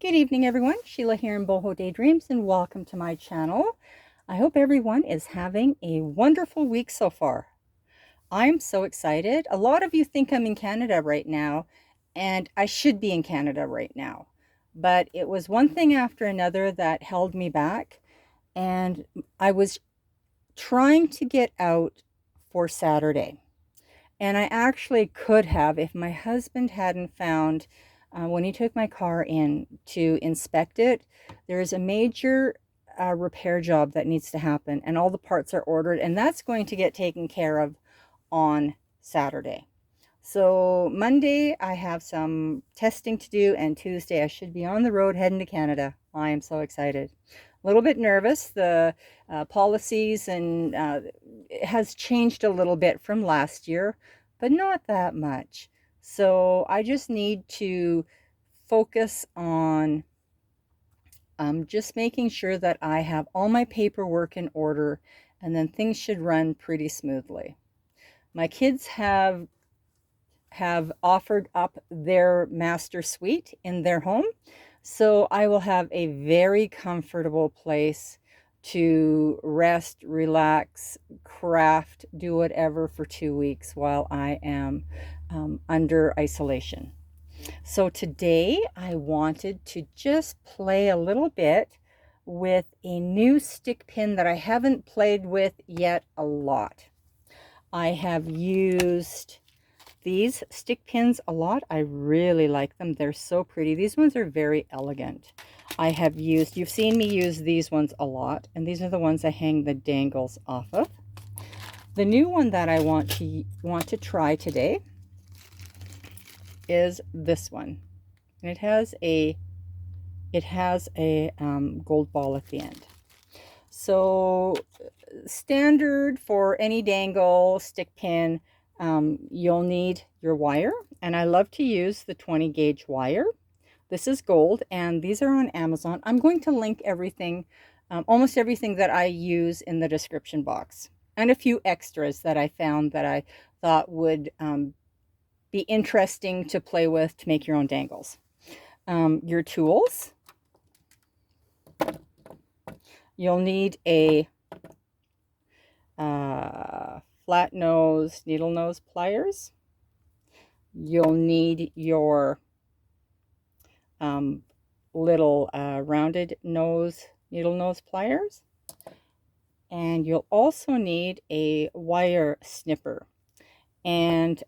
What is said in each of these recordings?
Good evening, everyone. Sheila here in Boho Daydreams, and welcome to my channel. I hope everyone is having a wonderful week so far. I'm so excited. A lot of you think I'm in Canada right now, and I should be in Canada right now. But it was one thing after another that held me back, and I was trying to get out for Saturday. And I actually could have if my husband hadn't found, when he took my car in to inspect it, there's a major repair job that needs to happen, and all the parts are ordered, and that's going to get taken care of on Saturday. So Monday, I have some testing to do, and Tuesday, I should be on the road heading to Canada. I am so excited. A little bit nervous. The policies and it has changed a little bit from last year, but not that much. So I just need to focus on just making sure that I have all my paperwork in order, and then things should run pretty smoothly. My kids have offered up their master suite in their home. So I will have a very comfortable place to rest, relax, craft, do whatever for 2 weeks while I am under isolation. So today I wanted to just play a little bit with a new stick pin that I haven't played with yet a lot. I have used these stick pins a lot. I really like them. They're so pretty. These ones are very elegant. You've seen me use these ones a lot, and these are the ones I hang the dangles off of. The new one that I want to try today is this one. And it has a gold ball at the end. So standard for any dangle stick pin, you'll need your wire, and I love to use the 20 gauge wire. This is gold, and these are on Amazon. I'm going to link everything, almost everything that I use in the description box, and a few extras that I found that I thought would be interesting to play with to make your own dangles. Your tools. You'll need a flat nose, needle nose pliers. You'll need your little rounded nose, needle nose pliers. And you'll also need a wire snipper. And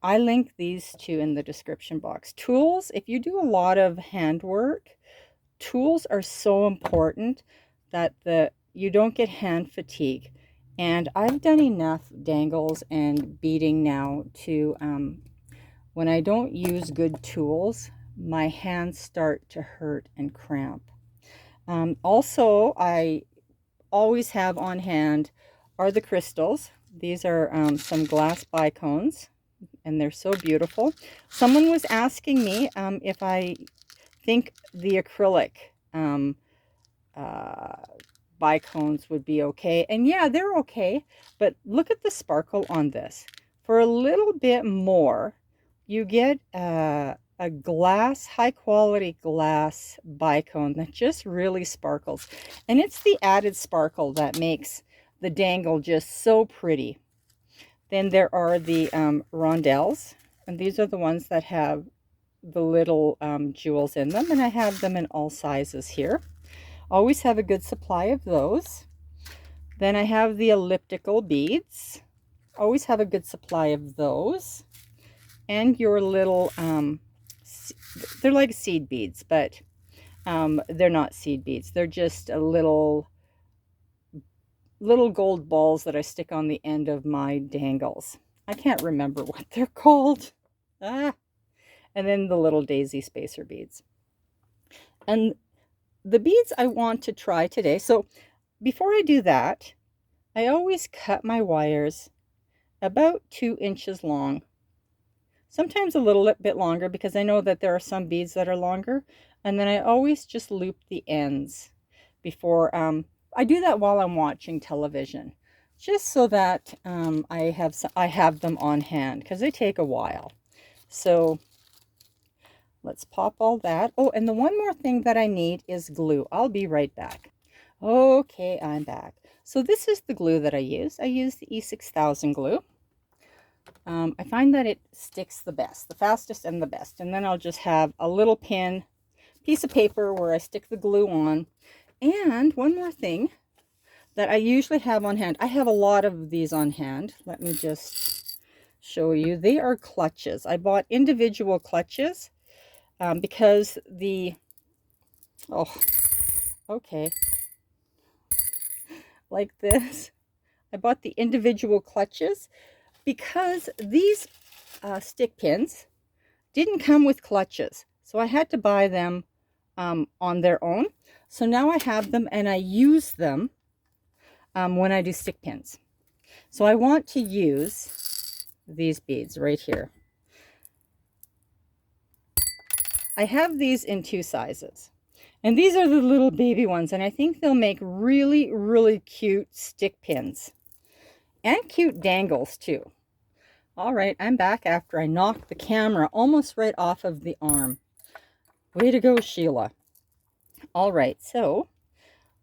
I link these two in the description box. Tools, if you do a lot of handwork, tools are so important that you don't get hand fatigue. And I've done enough dangles and beading now to, when I don't use good tools, my hands start to hurt and cramp. Also, I always have on hand are the crystals. These are some glass bicones, and they're so beautiful. Someone was asking me if I think the acrylic bicones would be okay. And yeah, they're okay, but look at the sparkle on this. For a little bit more, you get a glass, high quality glass bicone that just really sparkles. And it's the added sparkle that makes the dangle just so pretty. Then there are the Rondelles, and these are the ones that have the little jewels in them, and I have them in all sizes here. Always have a good supply of those. Then I have the elliptical beads. Always have a good supply of those. And your little, they're like seed beads, but they're not seed beads. They're just a little gold balls that I stick on the end of my dangles. I can't remember what they're called. And then the little daisy spacer beads. And the beads I want to try today. So before I do that, I always cut my wires about 2 inches long. Sometimes a little bit longer because I know that there are some beads that are longer. And then I always just loop the ends before, I do that while I'm watching television, just so that I have them on hand because they take a while. So Let's pop all that. Oh, and the one more thing that I need is glue. I'll be right back. Okay, I'm back. So this is the glue that I use. I use the E6000 glue. I find that it sticks the best, the fastest and the best. And then I'll just have a little piece of paper where I stick the glue on. And one more thing that I usually have on hand. I have a lot of these on hand. Let me just show you. They are clutches. I bought individual clutches because okay, like this. I bought the individual clutches because these stick pins didn't come with clutches. So I had to buy them on their own. So now I have them and I use them when I do stick pins. So I want to use these beads right here. I have these in 2 sizes. And these are the little baby ones, and I think they'll make really, really cute stick pins. And cute dangles too. All right, I'm back after I knocked the camera almost right off of the arm. Way to go, Sheila. All right, so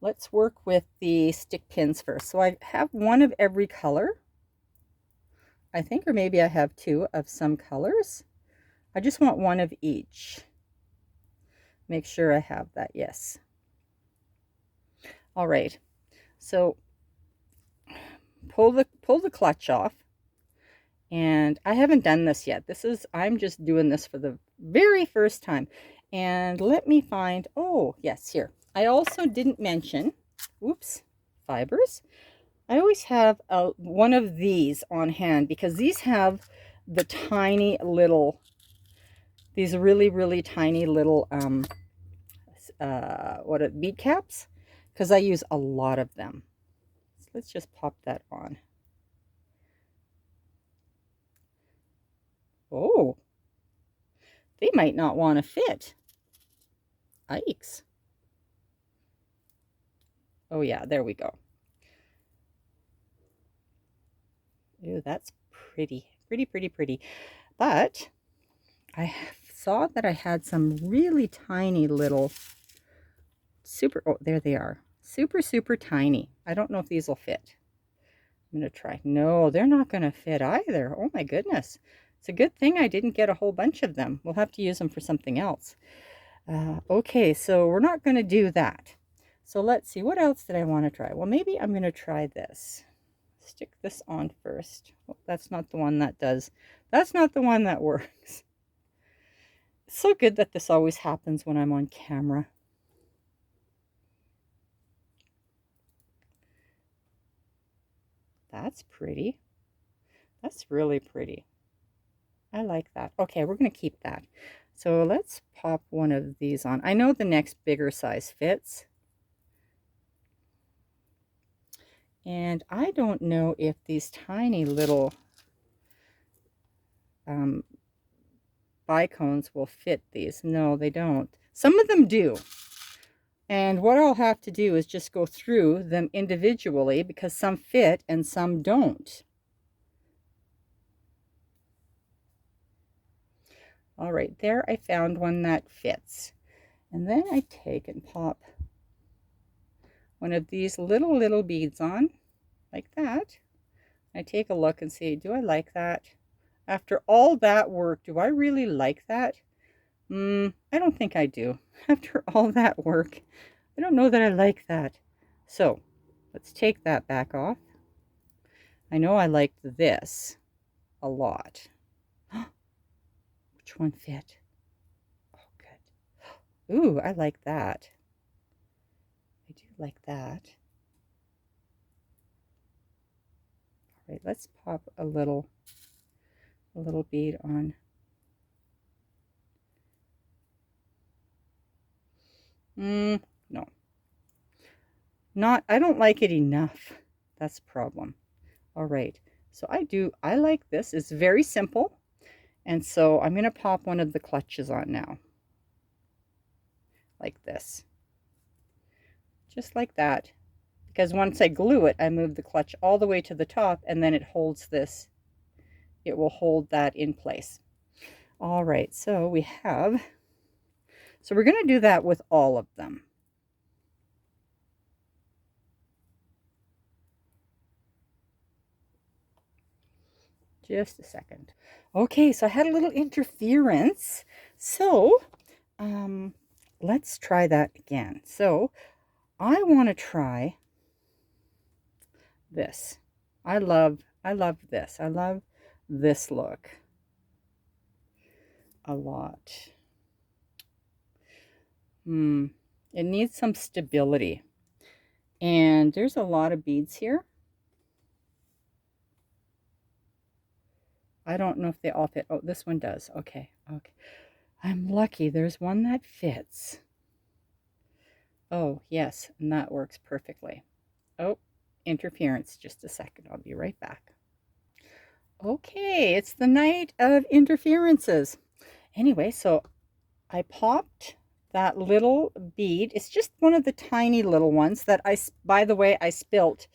let's work with the stick pins first. So I have one of every color, I think, or maybe I have 2 of some colors. I just want one of each. Make sure I have that, yes. All right, so pull the clutch off. And I haven't done this yet. I'm just doing this for the very first time. And let me find, oh, yes, here. I also didn't mention, oops, fibers. I always have one of these on hand because these have the tiny little, these really, really tiny little, bead caps, because I use a lot of them. So let's just pop that on. Oh, they might not want to fit. Yikes. Oh yeah, there we go. Ooh, that's pretty. Pretty, pretty, pretty. But I saw that I had some really tiny little oh, there they are. Super, super tiny. I don't know if these will fit. I'm going to try. No, they're not going to fit either. Oh my goodness. It's a good thing I didn't get a whole bunch of them. We'll have to use them for something else. Okay, so we're not going to do that. So let's see. What else did I want to try? Well, maybe I'm going to try this. Stick this on first. Oh, that's not the one that does. That's not the one that works. It's so good that this always happens when I'm on camera. That's pretty. That's really pretty. I like that. Okay, we're going to keep that. So let's pop one of these on. I know the next bigger size fits. And I don't know if these tiny little bicones will fit these. No, they don't. Some of them do. And what I'll have to do is just go through them individually because some fit and some don't. All right, there I found one that fits. And then I take and pop one of these little beads on like that. I take a look and see, do I like that? After all that work, do I really like that? I don't think I do. After all that work, I don't know that I like that. So let's take that back off. I know I liked this a lot. Which one fit? Oh, good. Ooh, I like that. I do like that. All right, let's pop a little bead on. No. I don't like it enough. That's the problem. All right. So I like this. It's very simple. And so I'm going to pop one of the clutches on now. Like this. Just like that. Because once I glue it, I move the clutch all the way to the top and then it holds this. It will hold that in place. All right. So we have So we're going to do that with all of them. Just a second. Okay, so I had a little interference. So let's try that again. So I want to try this. I love this. I love this look a lot. It needs some stability. And there's a lot of beads here. I don't know if they all fit. Oh, this one does. Okay, okay. I'm lucky. There's one that fits. Oh, yes, and that works perfectly. Oh, interference. Just a second. I'll be right back. Okay, it's the night of interferences. Anyway, so I popped that little bead. It's just one of the tiny little ones that by the way, I spilt.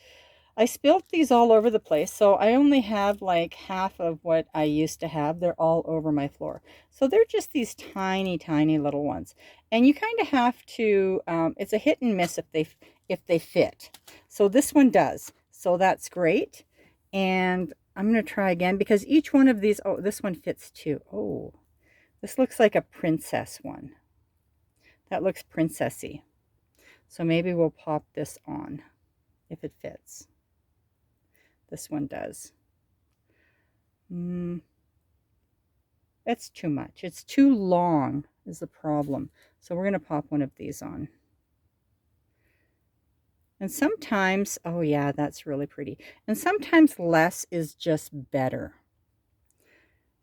I spilt these all over the place, so I only have like half of what I used to have. They're all over my floor. So they're just these tiny, tiny little ones. And you kind of have to, it's a hit and miss if they fit. So this one does. So that's great. And I'm going to try again because each one of these, oh, this one fits too. Oh, this looks like a princess one. That looks princessy. So maybe we'll pop this on if it fits. This one does. That's too much. It's too long is the problem. So we're going to pop one of these on. And sometimes, oh yeah, that's really pretty. And sometimes less is just better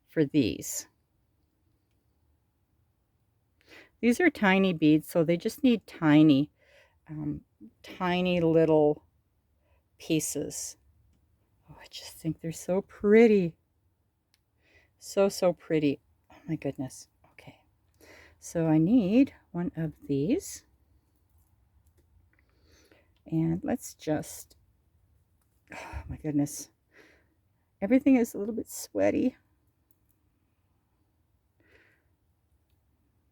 for these. These are tiny beads, so they just need tiny, tiny little pieces. Oh, I just think they're so pretty. So, so pretty. Oh my goodness. Okay. So I need one of these. And let's just, oh my goodness. Everything is a little bit sweaty.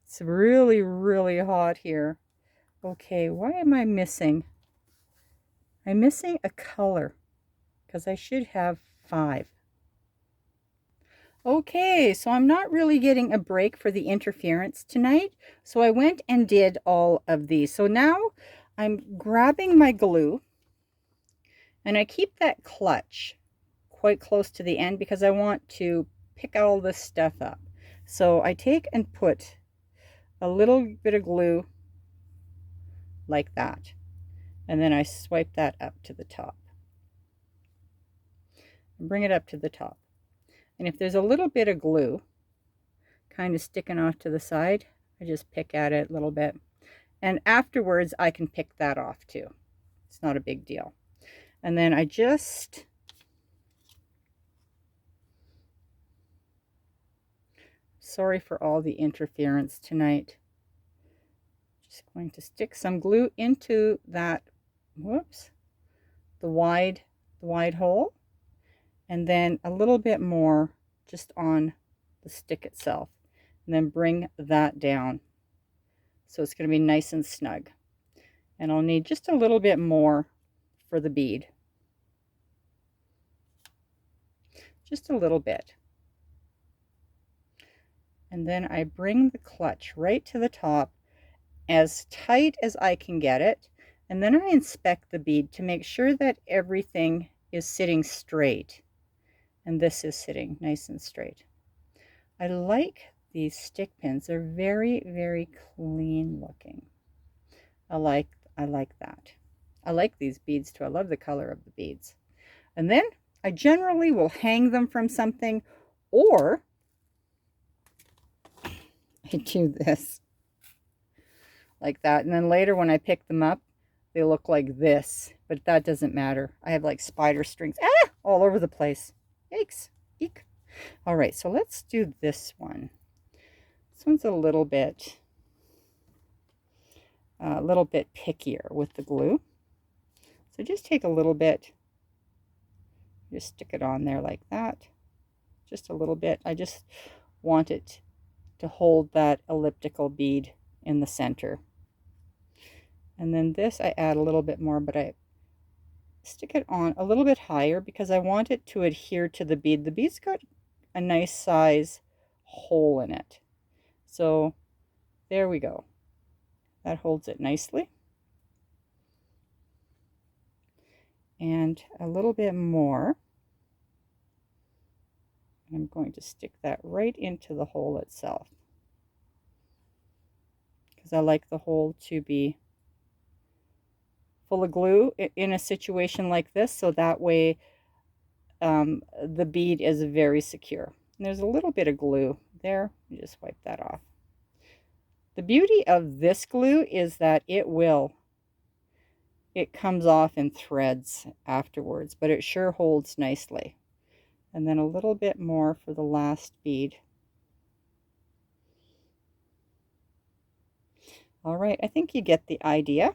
It's really, really hot here. Okay, why am I missing? I'm missing a color because I should have 5. Okay, so I'm not really getting a break for the interference tonight. So I went and did all of these. So now I'm grabbing my glue and I keep that clutch quite close to the end because I want to pick all this stuff up. So I take and put a little bit of glue like that. And then I swipe that up to the top. And bring it up to the top. And if there's a little bit of glue kind of sticking off to the side, I just pick at it a little bit. And afterwards, I can pick that off too. It's not a big deal. And then I just sorry for all the interference tonight. Just going to stick some glue into that, whoops, the wide hole. And then a little bit more just on the stick itself. And then bring that down. So it's going to be nice and snug. And I'll need just a little bit more for the bead. Just a little bit. And then I bring the clutch right to the top as tight as I can get it. And then I inspect the bead to make sure that everything is sitting straight. And this is sitting nice and straight. I like these stick pins. They're very, very clean looking. I like that. I like these beads too. I love the color of the beads. And then I generally will hang them from something, or I do this like that. And then later when I pick them up, they look like this, but that doesn't matter. I have like spider strings all over the place. Yikes. Eek. All right, so let's do this one. This one's a little bit pickier with the glue. So just take a little bit, just stick it on there like that. Just a little bit. I just want it to hold that elliptical bead in the center. And then this I add a little bit more, but I stick it on a little bit higher because I want it to adhere to the bead. The bead's got a nice size hole in it. So there we go. That holds it nicely. And a little bit more. I'm going to stick that right into the hole itself, because I like the hole to be full of glue in a situation like this, so that way the bead is very secure. And there's a little bit of glue there. You just wipe that off. The beauty of this glue is that it comes off in threads afterwards, but it sure holds nicely. And then a little bit more for the last bead. All right, I think you get the idea.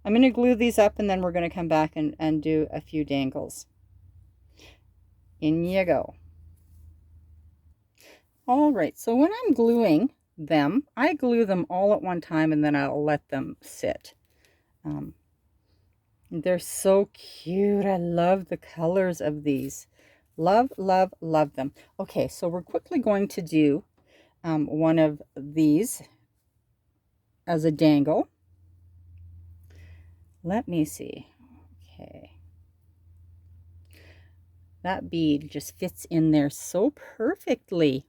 I'm going to glue these up, and then we're going to come back and do a few dangles. In you go. All right, so when I'm gluing them, I glue them all at one time, and then I'll let them sit. They're so cute. I love the colors of these. Love, love, love them. Okay, so we're quickly going to do one of these as a dangle. Let me see. Okay. That bead just fits in there so perfectly.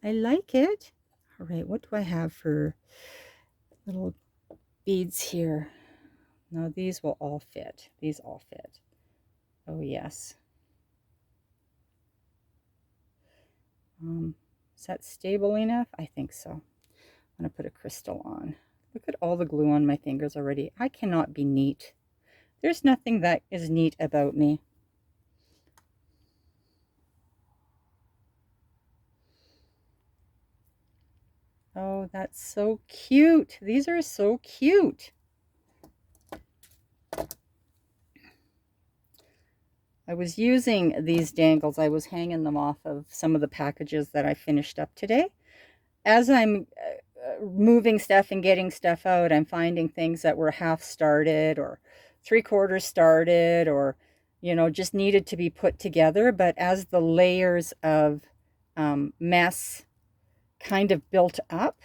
I like it. All right, what do I have for little beads here? No, these will all fit. These all fit. Oh, yes. Is that stable enough? I think so. I'm going to put a crystal on. Look at all the glue on my fingers already. I cannot be neat. There's nothing that is neat about me. Oh, that's so cute. These are so cute. I was using these dangles. I was hanging them off of some of the packages that I finished up today. As I'm moving stuff and getting stuff out, I'm finding things that were half started or 3/4 started, or, you know, just needed to be put together. But as the layers of mess kind of built up,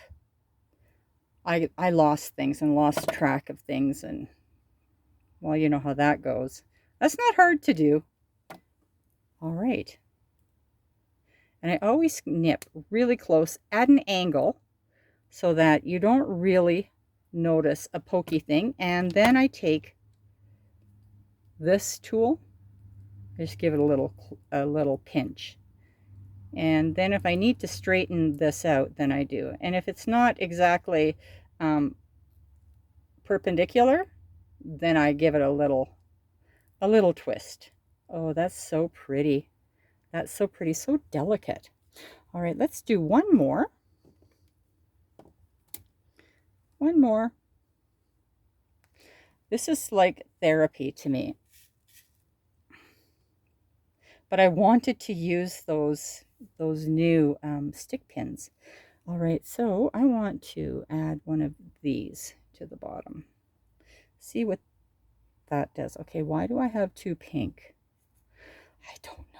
I lost things and lost track of things. And, well, you know how that goes. That's not hard to do. All right. And I always snip really close at an angle so that you don't really notice a pokey thing. And then I take this tool, I just give it a little pinch. And then if I need to straighten this out, then I do. And if it's not exactly perpendicular, then I give it a little twist. Oh, that's so pretty. That's so pretty, so delicate. All right, let's do one more. One more. This is like therapy to me. But I wanted to use those new stick pins. All right, so I want to add one of these to the bottom. See what that does. Okay, why do I have two pink? I don't know.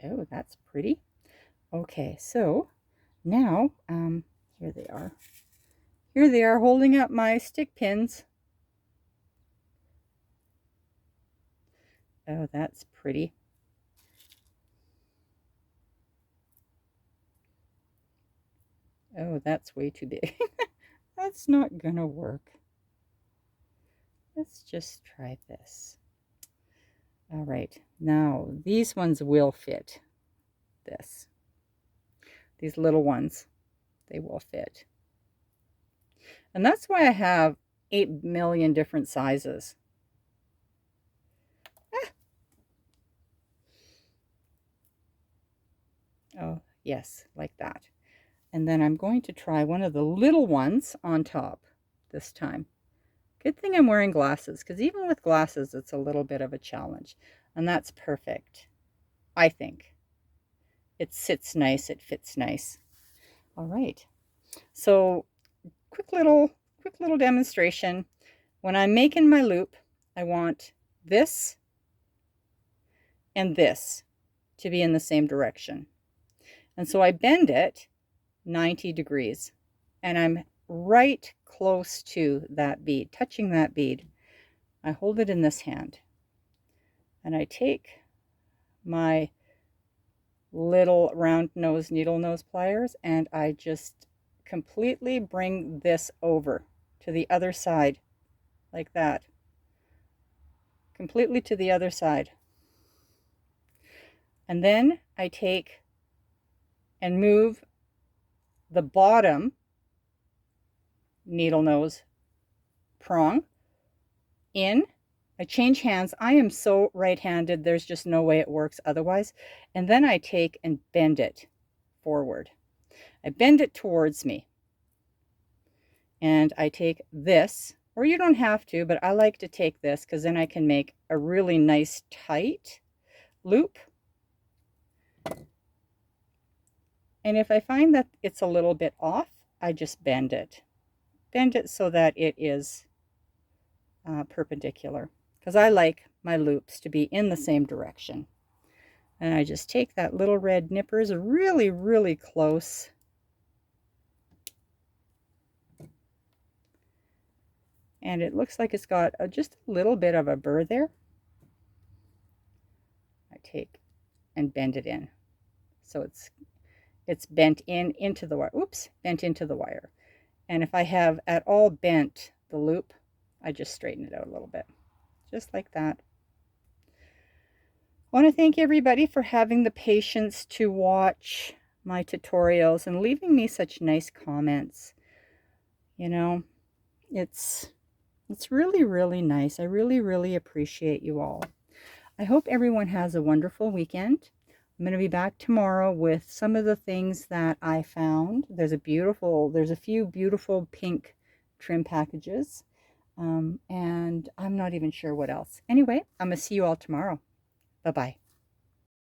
Oh, that's pretty. Okay, so now here they are. Here they are holding up my stick pins. Oh, that's pretty. Oh, that's way too big. That's not gonna work. Let's just try this. All right, now these ones will fit this. These little ones, they will fit. And that's why I have 8 million different sizes. Ah. Oh, yes, like that. And then I'm going to try one of the little ones on top this time. Good thing I'm wearing glasses, because even with glasses, it's a little bit of a challenge. And that's perfect. I think. It sits nice, it fits nice. All right. So quick little demonstration. When I'm making my loop, I want this and this to be in the same direction. And so I bend it 90 degrees, and I'm right close to that bead, touching that bead. I hold it in this hand, and I take my little round nose needle nose pliers, and I just completely bring this over to the other side, like that. Completely to the other side. And then I take and move the bottom needle nose prong in. I change hands. I am so right-handed, there's just no way it works otherwise. And then I take and bend it forward. I bend it towards me. And I take this, or you don't have to, but I like to take this because then I can make a really nice tight loop. And if I find that it's a little bit off, I just bend it. Bend it so that it is perpendicular, because I like my loops to be in the same direction. And I just take that little red nippers really, really close. And it looks like it's got just a little bit of a burr there. I take and bend it in. So it's bent into the wire. Oops, bent into the wire. And if I have at all bent the loop, I just straighten it out a little bit. Just like that. I want to thank everybody for having the patience to watch my tutorials and leaving me such nice comments. You know, it's really, really nice. I really, really appreciate you all. I hope everyone has a wonderful weekend. I'm going to be back tomorrow with some of the things that I found. There's a few beautiful pink trim packages. And I'm not even sure what else. Anyway, I'm going to see you all tomorrow. Bye-bye.